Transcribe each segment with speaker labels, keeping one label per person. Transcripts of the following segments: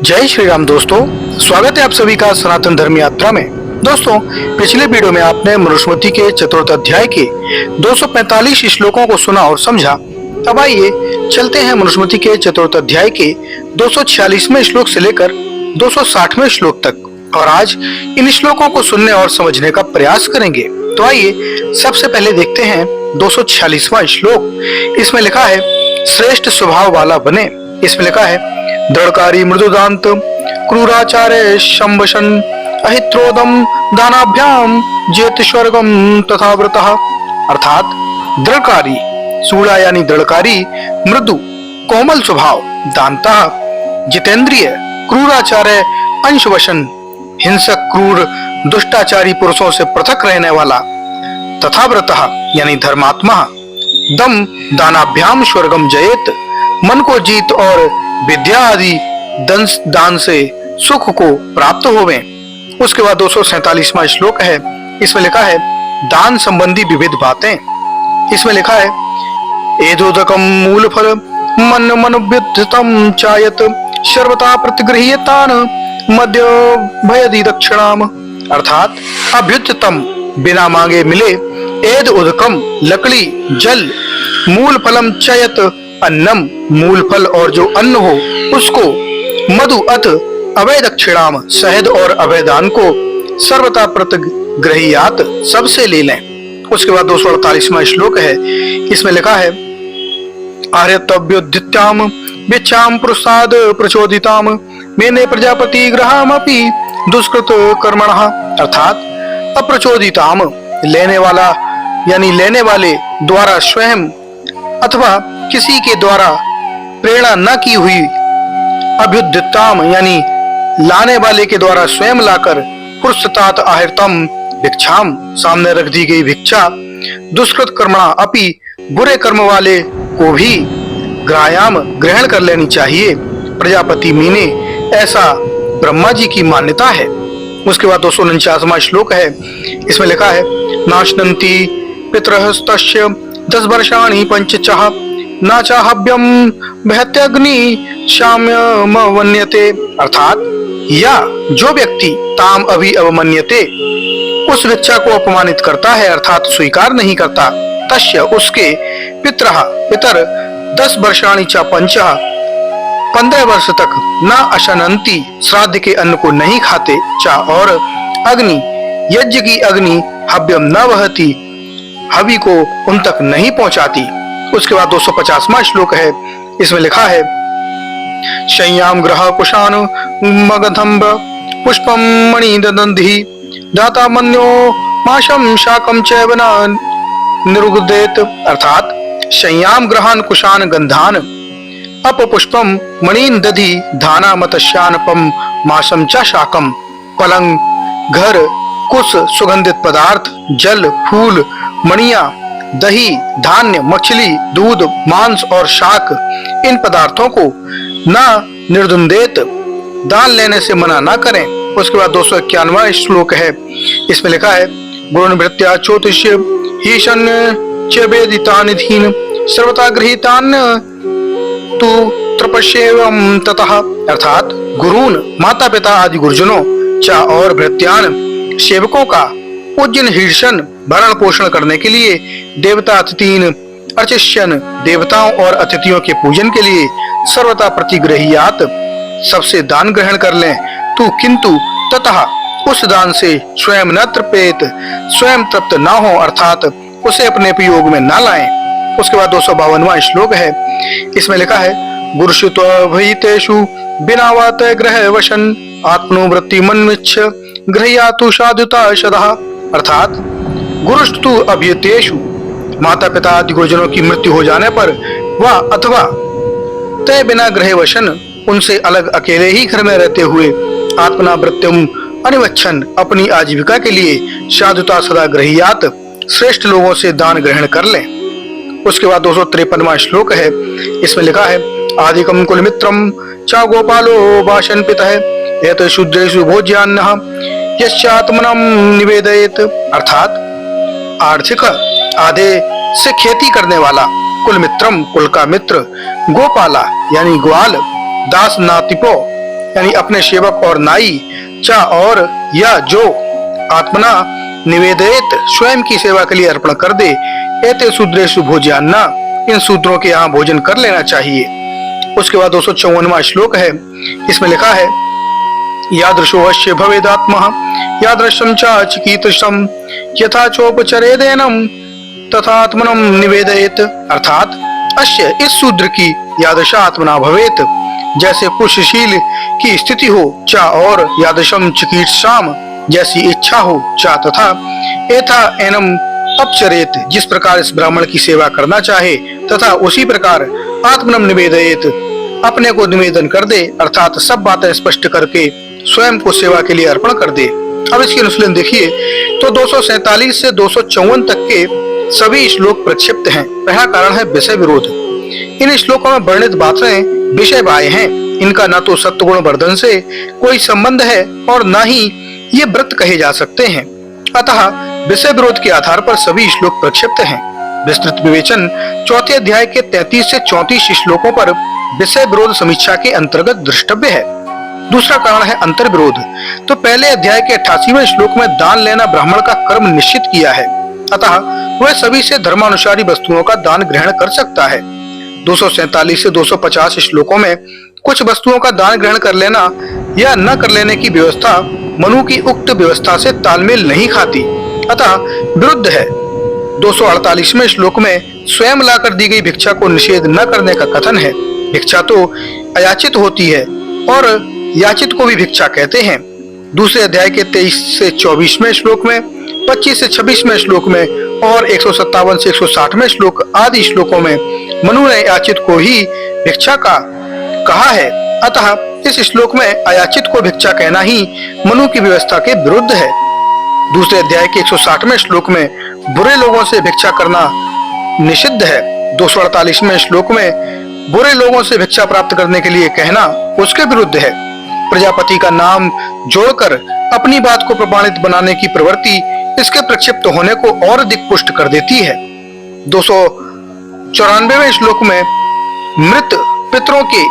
Speaker 1: जय श्री राम दोस्तों, स्वागत है आप सभी का सनातन धर्म यात्रा में। दोस्तों, पिछले वीडियो में आपने मनुस्मृति के चतुर्थ अध्याय के 245 श्लोकों को सुना और समझा। अब आइए चलते हैं मनुस्मृति के चतुर्थ अध्याय के 246वें श्लोक से लेकर 260वें श्लोक तक, और आज इन श्लोकों को सुनने और समझने का प्रयास करेंगे। तो आइए सबसे पहले देखते हैं 246वां श्लोक। इसमें लिखा है, श्रेष्ठ स्वभाव वाला बने। इसमें लिखा है, दृढ़कारी मृदुदांत क्रूराचार्य शंभशन अहित्रोदम दानाभ्याम जेत स्वर्गम तथा व्रतः। अर्थात दृढ़कारी, सूड़ा यानी दृढ़कारी, मृदु कोमल स्वभाव, दांता जितेंद्रिय, क्रूराचार्य अंशवशन, हिंसक क्रूर दुष्टाचारी पुरुषों से पृथक रहने वाला, तथा व्रतः यानी धर्मात्मा, दम दानाभ्याम स्वर्गम जयेत, मन को जीत और विद्या आदि दान से सुख को प्राप्त होवे। उसके बाद 247वां श्लोक है। इसमें लिखा है, दान संबंधी विविध बातें। इसमें लिखा है, एदोदकम मूल फल मन मनुव्युत्थितम चायत सर्वथा प्रतिगृह्यतान मध्य भयदि दक्षिणाम। अर्थात अभ्युत्तम बिना मांगे मिले, एद उदकम लकड़ी जल, मूल फलम चयत अन्नम मूल फल और जो अन्न हो उसको, मधु अथ अवै दक्षिणाम शहद और अवै दान को, सर्वथा प्रतिगृह्यात सबसे ले लें। उसके बाद 248वां श्लोक है। इसमें लिखा है, आर्यतव्योदित्याम विच्छाम प्रसाद प्रचोदिताम मेने प्रजापति ग्रहामपि दुष्कृत कर्मणः। अर्थात अप्रचोदिताम लेने वाला यानी लेने वाले द्वारा स्वयं अथवा किसी के द्वारा प्रेरणा न की हुई, अभ्युदिताम यानी लाने वाले के द्वारा स्वयं लाकर, पुरस्तात आहृतम भिक्षाम सामने रख दी गई भिक्षा, दुष्कृत कर्मणा अपि बुरे कर्म वाले को भी ग्रायाम ग्रहण कर लेनी चाहिए, प्रजापति मीने, ऐसा ब्रह्मा जी की मान्यता है। उसके बाद 249वां श्लोक है। इसमें लिखा है, नाशनन्ति पितरस्तस्य 10 वर्षाणि पंचचः न चाहव्यम बहत्यग्नि शाम्यमवन्यते। अर्थात या जो व्यक्ति ताम अभी अवमन्यते, उस भिक्षा को अपमानित करता है अर्थात स्वीकार नहीं करता, तस्य उसके पितर 10 वर्षाणि च पंचः 15 वर्ष तक न अशनंती श्राद्ध के अन्न को नहीं खाते, चा और अग्नि यज्ञ की अग्नि हव्यम न वहती हवि को उन तक नहीं पहुंचाती। उसके बाद 250वां श्लोक है। इसमें लिखा है, शय्याम ग्रह कुशान मगधम्ब पुष्पम मणि ददंधि दाता मन्यो माशम शाकम चैव न निरुगदेत। अर्थात शय्याम ग्रहान कुशान गंधान अप पुष्पम मणिन दधि धाना मतस्यानपम माशम च शाकम। पलंग घर कुश सुगंधित पदार्थ, जल फूल मणिया, दही धान्य मछली दूध मांस और शाक, इन पदार्थों को न निर्दुंदेत दान लेने से मना न करें। उसके बाद 251वां श्लोक है। इसमें लिखा है, गुण भृत्या ज्योतिष्य ईशन चेदितान धीन सर्वथा गृहीतान तु तपस्येवम ततः। अर्थात गुरुन माता पिता आदि गुरुजनों चा और भृत्यान सेवकों का पूजन हीर्षण भरण पोषण करने के लिए, देवता अतिथीन अर्चिष्यन देवताओं और अतिथियों के पूजन के लिए, सर्वथा प्रतिगृह्यात सबसे दान ग्रहण कर लें, तू किंतु ततः उस दान से स्वयं न तृपेत स्वयं तृप्त न हो अर्थात उसे अपने उपयोग में न लाएं। उसके बाद 252वां श्लोक है। इसमें लिखा है, गुरुषुत्वभीतेषु बिना वात ग्रह वशन आत्मनुवृत्ति मन्विच्छ गृह्यातु साधुता सदा। अर्थात गुरुस्तु अभ्युतेषु माता पिता आदि गुरुजनों की मृत्यु हो जाने पर वह अथवा तय बिना ग्रह वशन उनसे अलग अकेले ही घर में रहते हुए आत्मना वृत्तिम अनिवच्छन अपनी आजीविका के लिए साधुता सदा गृह्यात श्रेष्ठ लोगों से दान ग्रहण कर लें। उसके बाद 253वां श्लोक है। इसमें लिखा है, आदिकम कुल मित्रम चा गोपालो भाषण पितः एत शूद्रेषु भोज्यान्नः यश्चात्मनम निवेदयेत। अर्थात आर्थिक आदे से खेती करने वाला, कुल मित्रम कुल का मित्र, गोपाला यानी ग्वाल, दास नातिपो यानी अपने सेवक और नाई, चा और या जो आत्मना निवेदित स्वयं की सेवा के लिए अर्पण कर दे, एते शूद्रेषु भोज्यान्ना, इन शूद्रों के यहाँ भोजन कर लेना चाहिए। उसके बाद 254वां श्लोक है, इसमें लिखा है यादृशो अश्य भवेदात्मा यादृशं च चिकीर्षं यथा चोपचरेदेनं तथा आत्मनं निवेदयेत। अर्थात अश्य इस शूद्र की यादृशा आत्मना भवेत, जैसे पुरुषशील की स्थिति हो, चा और यादृशं चिकीर्षाम, जैसी इच्छा हो, चा तथा एथा एनम अपचरेत, जिस प्रकार इस ब्राह्मण की सेवा करना चाहे, तथा उसी प्रकार आत्मनम निवेदयेत, अपने को निवेदन कर दे, अर्थात सब बातें स्पष्ट करके स्वयं को सेवा के लिए अर्पण कर दे। अब इसकी अनुशीलन देखिए तो 247 से 254 तक के सभी श्लोक प्रक्षिप्त हैं। पहला कारण है विषय विरोध। इन श्लोकों में वर्णित बातें विषय बाह्य हैं, इनका न तो सत्वगुण वर्धन से कोई संबंध है और न ही ये व्रत कहे जा सकते हैं, अतः विषय विरोध के आधार पर सभी श्लोक प्रक्षिप्त हैं। विस्तृत विवेचन चौथे अध्याय के 33 से 34 श्लोकों पर विषय विरोध समीक्षा के अंतर्गत दृष्टव्य है। दूसरा कारण है अंतर विरोध। तो पहले अध्याय के 88वें श्लोक में दान लेना ब्राह्मण का कर्म निश्चित किया है, अतः वह सभी से धर्मानुसारी वस्तुओं का दान ग्रहण कर सकता है। 247 से 250 श्लोकों में कुछ वस्तुओं का दान ग्रहण कर लेना या न कर लेने की व्यवस्था मनु की उक्त व्यवस्था से तालमेल नहीं खाती, अतः विरुद्ध है। 248वें श्लोक में स्वयं लाकर दी गई भिक्षा को निषेध न करने का कथन है। भिक्षा तो अयाचित होती है और याचित को भी भिक्षा कहते हैं। दूसरे अध्याय के 23 से 24वें श्लोक में, 25 से 26वें श्लोक में और 157 से 160वें श्लोक आदि श्लोकों में मनु ने याचित को ही भिक्षा का कहा है, अतः इस श्लोक में अयाचित को भिक्षा कहना ही मनु की व्यवस्था के विरुद्ध है। दूसरे अध्याय के 160वें श्लोक में बुरे लोगों से भिक्षा करना निषिद्ध है। 248वें श्लोक में बुरे लोगों से भिक्षा प्राप्त करने के लिए कहना उसके विरुद्ध है। प्रजापति का नाम जोड़कर अपनी बात को प्रमाणित बनाने की प्रवृत्ति इसके प्रक्षिप्त होने को और अधिक पुष्ट कर देती है। 294वें श्लोक में मृत पितरों के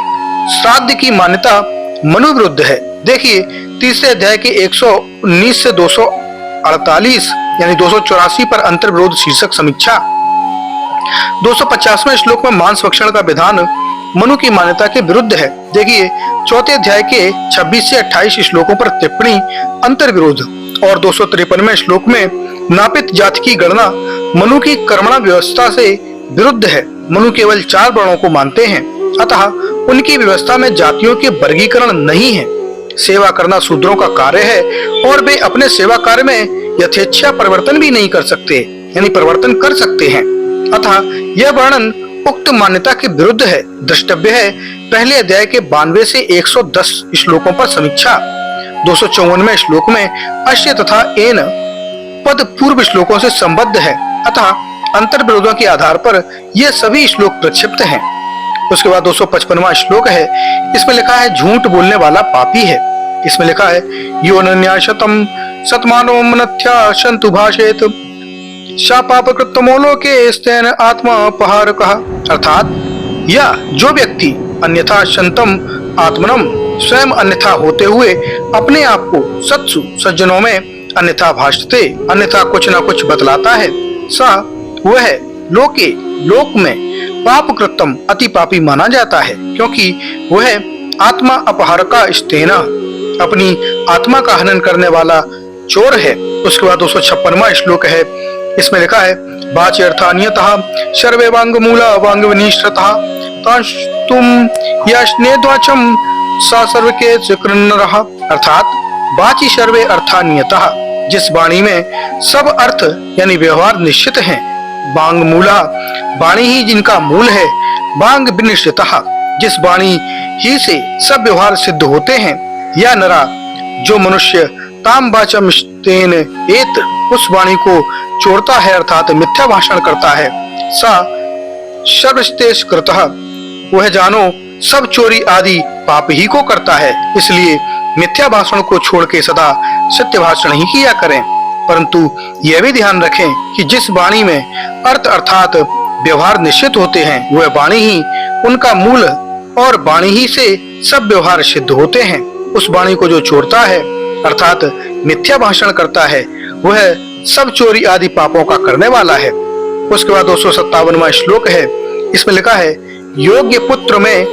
Speaker 1: श्राद्ध की मान्यता मनु विरुद्ध है। देखिए तीसरे अध्याय के 119 से 248 यानी 284 पर अंतर विरोध शीर्षक समीक्षा। 250वें श्लोक में मांस भक्षण का विधान मनु की मान्यता के विरुद्ध है। देखिए चौथे अध्याय के 26 से 28 श्लोकों पर टिप्पणी अंतर विरोध। और 253वें श्लोक में नापित जाति की गणना मनु की कर्मणा व्यवस्था से विरुद्ध है। मनु केवल 4 वर्णों को मानते हैं, अतः उनकी व्यवस्था में जातियों के वर्गीकरण नहीं है। सेवा करना शूद्रों का कार्य है और वे अपने सेवा कार्य में यथेच्छा परिवर्तन भी नहीं कर सकते, यानी परिवर्तन कर सकते हैं, अतः यह वर्णन उक्त मान्यता के विरुद्ध है। द्रष्टव्य है पहले अध्याय के 92 से 110 श्लोकों पर समीक्षा। 254वें श्लोक में अश्य तथा एन पद पूर्व श्लोकों से संबद्ध है, अतः अंतर विरोधों के आधार पर यह सभी श्लोक प्रक्षिप्त हैं। उसके बाद 255वां श्लोक है, इसमें लिखा है झूठ बोलने वाला पापी है। इसमें लिखा है यो नन्याशतम सतमानो मनथ्या शंतु भाषेत शापापकृतमो लोके स्तेन आत्मा अपहार कहा। अर्थात या जो व्यक्ति अन्यथा शंतम आत्मनम स्वयं अन्यथा होते हुए अपने आप को सत्सु सज्जनों में अन्यथा भाषते अन्यथा कुछ न कुछ बतलाता है, सा वह लोके लोक में पाप कृतम अति पापी माना जाता है, क्योंकि वह आत्मा अपहार का स्तेना अपनी आत्मा का हनन करने वाला चोर है। उसके बाद 256वां श्लोक है, इसमें लिखा है वाच्यर्थान्यतः सर्वे वांग मूला वांग विनिश्रतः तुम यश्नेद्वाचम सा सर्व के चक्रनरः। अर्थात वाची सर्वे अर्थान्यतः, जिस वाणी में सब अर्थ यानी व्यवहार निश्चित हैं, वांग मूला वाणी ही जिनका मूल है, वांग विनिश्चितः जिस वाणी ही से सब व्यवहार सिद्ध होते हैं, या नरा जो मनुष्य ताम वाचम तेन एत उस वाणी को चोरता है अर्थात मिथ्या भाषण करता है, सा सर्वस्तेष कृतः वह जानो सब चोरी आदि पाप ही को करता है। इसलिए मिथ्या भाषण को छोड़ के सदा सत्य भाषण ही किया करें, परंतु यह भी ध्यान रखें कि जिस वाणी में अर्थ अर्थात व्यवहार निश्चित होते हैं वह वाणी ही उनका मूल और वाणी ही से सब व्यवहार सिद्ध होते हैं। उस वाणी को जो चोरता है अर्थात मिथ्या भाषण करता है वह सब चोरी आदि पापों का करने वाला है। उसके बाद 257वां श्लोक है, इसमें लिखा है योग्य पुत्र में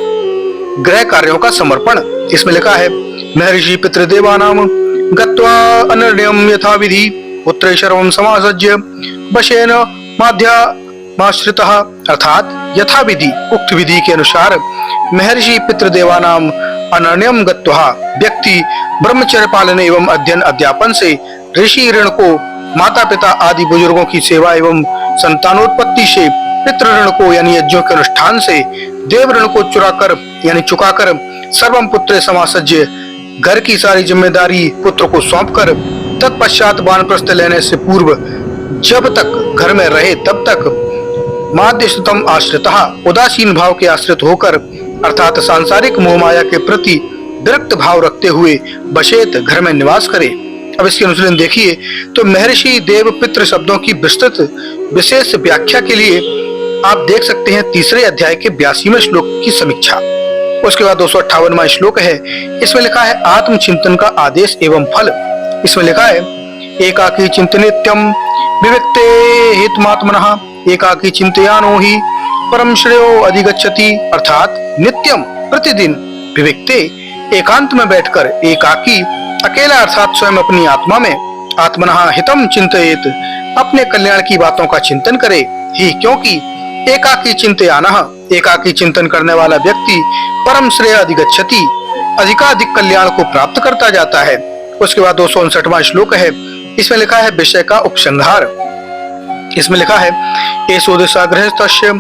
Speaker 1: गृह कार्यों का समर्पण। इसमें लिखा है महर्षि पितृदेवानाम गत्वा अनर्ण्यम यथा विधि पुत्रे सर्वं समासज्य वशेन माध्यमाश्रितः, अर्थात यथा विधि उक्त विधि के अनुसार महर्षि पितृदेवानाम अनर्ण्यम गत्वा व्यक्ति ब्रह्मचर्य पालन एवं अध्ययन अध्यापन से ऋषि ऋण को माता पिता आदि बुजुर्गों की सेवा एवं संतानोत्पत्ति से पितृ ऋण को यानी यज्ञों के अनुष्ठान से देव ऋण को चुराकर यानी चुकाकर सर्वम पुत्र समासज्य घर की सारी जिम्मेदारी पुत्र को सौंपकर तत्पश्चात वानप्रस्थ लेने से पूर्व जब तक घर में रहे तब तक माध्यस्तम आश्रितः उदासीन भाव के आश्रित होकर अर्थात सांसारिक मोह माया के प्रति विरक्त भाव रखते हुए बशेत घर में निवास करे। अब इसके अनुसार देखिए तो महर्षि देव पितृ शब्दों की विस्तृत विशेष व्याख्या के लिए आप देख सकते हैं तीसरे अध्याय के 82वें श्लोक की समीक्षा। उसके बाद 258वां श्लोक है, इसमें लिखा है आत्मचिंतन का आदेश एवं फल। इसमें लिखा है एकाकी चिंतनित्यम विविक्ते हितमात्मनः एकाकी चिंतयानो ही परम श्रेयो अधिगच्छति, अर्थात नित्यम प्रतिदिन विविक्ते एकांत में बैठकर एकाकी अकेला अर्थात स्वयं अपनी आत्मा में आत्मनः हितम चिंतयेत अपने कल्याण की बातों का चिंतन करे ही, क्योंकि एकाकी चिंतयानः एकाकी चिंतन करने वाला व्यक्ति परम श्रेय अधिगच्छति अधिकाधिक कल्याण को प्राप्त करता जाता है। उसके बाद 259वां श्लोक है, इसमें लिखा है विषय का उपसंहार। इसमें लिखा है एषोदशा गृहस्थस्य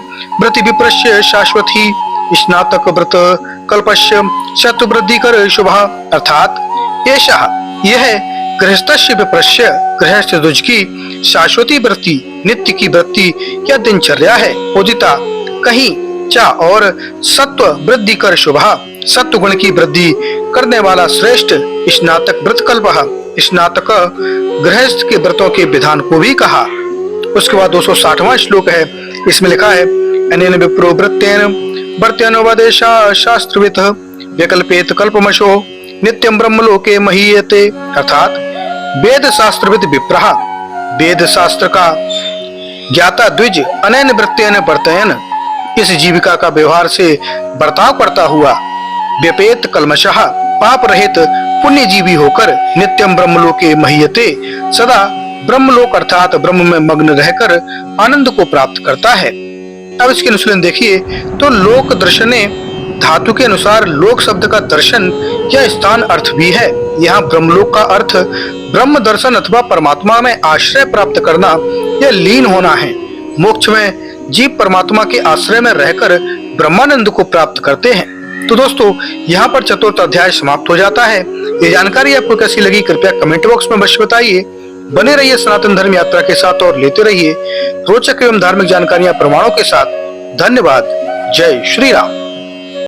Speaker 1: व्रति विप्रस्य शाश्वती स्नातक व्रत कल्पस्य शत्रु वृद्धि कर शुभ, अर्थात एषः यह गृहस्थस्य विप्रस्य गृहस्थ द्विज की शाश्वती वृत्ति नित्य की वृत्ति या दिनचर्या है। उदिता कहीं चा और सत्व वृद्धि कर शुभ सत्व गुण की वृद्धि करने वाला श्रेष्ठ स्नातक व्रत कल्प स्नातक गृहस्थ के व्रतों के विधान को भी कहा। उसके बाद 260वां श्लोक है, इसमें लिखा है अनेन विप्रो वृत्तेन वर्त्यनुपदेशा शास्त्रवित विकल्पेत कल्पमशो नित्यम ब्रह्मलोके महीयते, अर्थात वेद शास्त्रविद विप्रः वेद शास्त्र का ज्ञाता द्विज अनैन वृत्तेन वर्तयन इस जीविका का व्यवहार से बर्ताव करता हुआ व्यपेत कल्मशः पाप रहित पुण्य जीवी होकर नित्यम ब्रह्मलोके महीयते सदा ब्रह्मलोक अर्थात ब्रह्म में मग्न रहकर आनंद को प्राप्त करता है। अब इसके अनुसार देखिए तो लोक दर्शने धातु के अनुसार लोक शब्द का दर्शन या स्थान अर्थ भी है। यहाँ ब्रह्मलोक का अर्थ ब्रह्म दर्शन अथवा परमात्मा में आश्रय प्राप्त करना या लीन होना है। मोक्ष में जीव परमात्मा के आश्रय में रहकर ब्रह्मानंद को प्राप्त करते हैं। तो दोस्तों यहाँ पर चतुर्थ अध्याय समाप्त हो जाता है। ये जानकारी आपको कैसी लगी कृपया कमेंट बॉक्स में अवश्य बताइए। बने रहिए सनातन धर्म यात्रा के साथ और लेते रहिए रोचक एवं धार्मिक जानकारियां प्रमाणों के साथ। धन्यवाद। जय श्री राम।